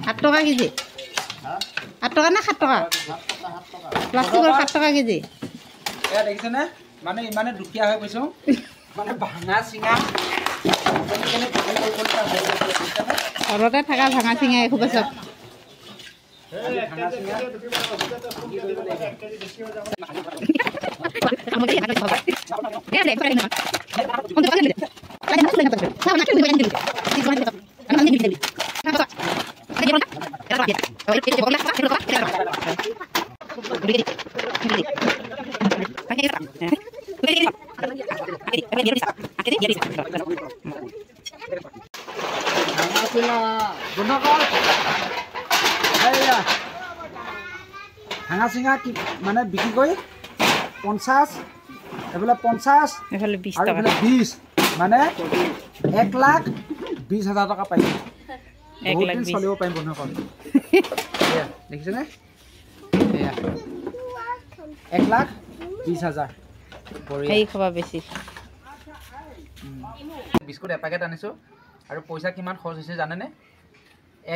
7 টকা কেজি 8 টকা না 7 টকা প্লাষ্টিকৰ 7 টকা কেজি এয়া দেখিছেনে মানে ইমানে দুখীয়া হৈ গৈছো মানে ভাঙা চিঙা ঘৰতে থকা ভাঙা চিঙা এখোপ চব ভাঙা চিঙা কি মানে বিক্ৰী কৰি 50 এফালে 50 এফালে 20 আৰু টকা এফালে 20 মানে 1,20,000 টকা পাইছো 1,20,000 চলিব পাৰিম বন্ধুসকল এয়া দেখিছেনে এয়া 1,20,000 এই খাবা বেছি বিস্কুট এপেকেট আনিছো আৰু পইচা কিমান খৰচ হৈছে জানেনে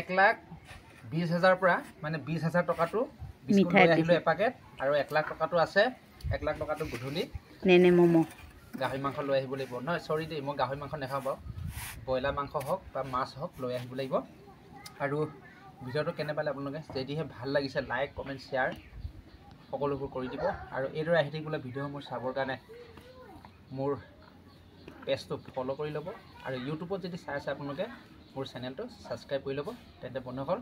1,20,000 পৰা মানে 20,000 টকাটো বিস্কুট লৈ আহিলো এপেকেট আৰু 1,00,000 টকাটো আছে 1,00,000 টকাটো গধূলি নেনে মমো গাহৰি মাংস লৈ আহিব লাগিব নহয় সৰি দেই মই গাহৰি মাংস নাখাওঁ বাৰু ব্ৰইলাৰ মাংস হওক বা মাছ হওক লৈ আহিব লাগিব আৰু ভিডিঅ'টো কেনে পালে আপোনালোকে যদিহে ভাল লাগিছে লাইক কমেণ্ট শ্বেয়াৰ সকলোবোৰ কৰি দিব আৰু এইদৰে আহি থাকিবলৈ ভিডিঅ' মোৰ চাবৰ কাৰণে মোৰ পেজটো ফ'ল' কৰি ল'ব আৰু ইউটিউবত যদি চাই আছে আপোনালোকে মোৰ চেনেলটো ছাবস্ক্ৰাইব কৰি ল'ব তেন্তে বন্ধুসকল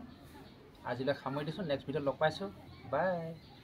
আজিলৈ সামৰি দিছোঁ নেক্সট ভিডিঅ'ত লগ পাইছোঁ বাই